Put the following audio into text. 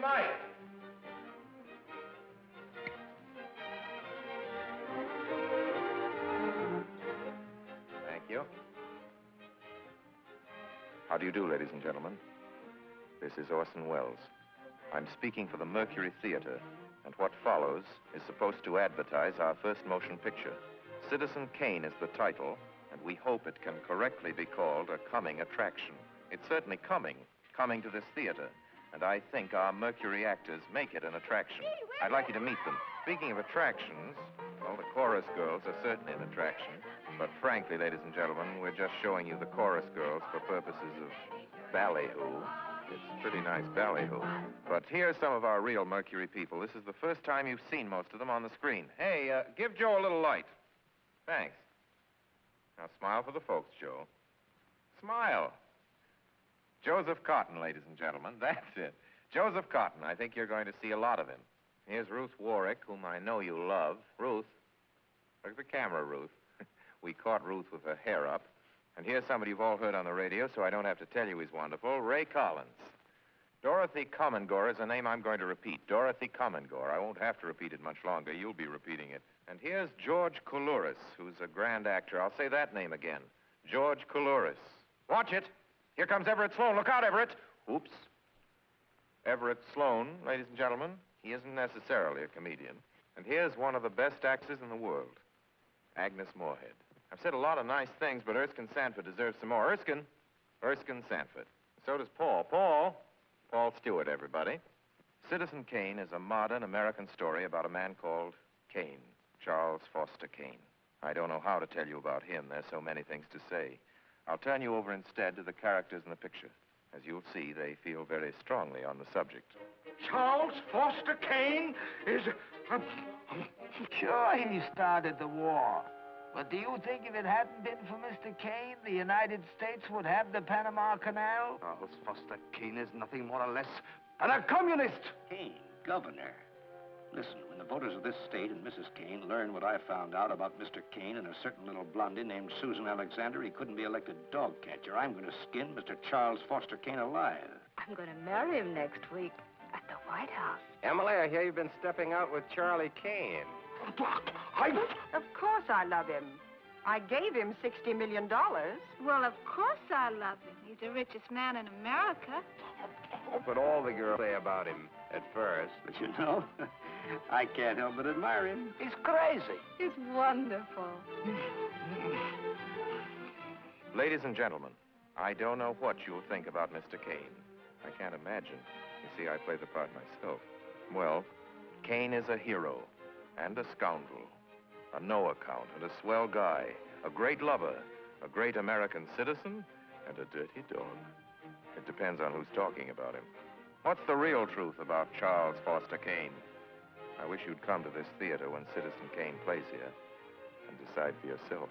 night. Thank you. How do you do, ladies and gentlemen? This is Orson Welles. I'm speaking for the Mercury Theatre, and what follows is supposed to advertise our first motion picture. Citizen Kane is the title, and we hope it can correctly be called a coming attraction. It's certainly coming to this theater, and I think our Mercury actors make it an attraction. I'd like you to meet them. Speaking of attractions, well, the chorus girls are certainly an attraction, but frankly, ladies and gentlemen, we're just showing you the chorus girls for purposes of ballyhoo. It's pretty nice ballyhoo. But here's some of our real Mercury people. This is the first time you've seen most of them on the screen. Hey, give Joe a little light. Thanks. Now smile for the folks, Joe. Smile. Joseph Cotton, ladies and gentlemen. That's it. Joseph Cotton. I think you're going to see a lot of him. Here's Ruth Warwick, whom I know you love. Ruth. Look at the camera, Ruth. We caught Ruth with her hair up. And here's somebody you've all heard on the radio, so I don't have to tell you he's wonderful. Ray Collins. Dorothy Commongore is a name I'm going to repeat. Dorothy Commongore. I won't have to repeat it much longer. You'll be repeating it. And here's George Coulouris, who's a grand actor. I'll say that name again. George Coulouris. Watch it. Here comes Everett Sloane. Look out, Everett. Oops. Everett Sloane, ladies and gentlemen. He isn't necessarily a comedian. And here's one of the best actors in the world, Agnes Moorehead. I've said a lot of nice things, but Erskine Sanford deserves some more. Erskine Sanford. So does Paul. Paul Stewart, everybody. Citizen Kane is a modern American story about a man called Kane, Charles Foster Kane. I don't know how to tell you about him. There's so many things to say. I'll turn you over instead to the characters in the picture. As you'll see, they feel very strongly on the subject. Charles Foster Kane is... Sure, he started the war. But do you think if it hadn't been for Mr. Kane, the United States would have the Panama Canal? Charles Foster Kane is nothing more or less than a communist. Kane, governor. Listen, when the voters of this state and Mrs. Kane learn what I found out about Mr. Kane and a certain little blondie named Susan Alexander, he couldn't be elected dog catcher. I'm going to skin Mr. Charles Foster Kane alive. I'm going to marry him next week at the White House. Emily, I hear you've been stepping out with Charlie Kane. Of course I love him. I gave him $60 million. Well, of course I love him. He's the richest man in America. That's what all the girls say about him at first. But you know, I can't help but admire him. He's crazy. He's wonderful. Ladies and gentlemen, I don't know what you'll think about Mr. Kane. I can't imagine. You see, I play the part myself. Well, Kane is a hero and a scoundrel, a no-account and a swell guy, a great lover, a great American citizen, and a dirty dog. It depends on who's talking about him. What's the real truth about Charles Foster Kane? I wish you'd come to this theater when Citizen Kane plays here and decide for yourself.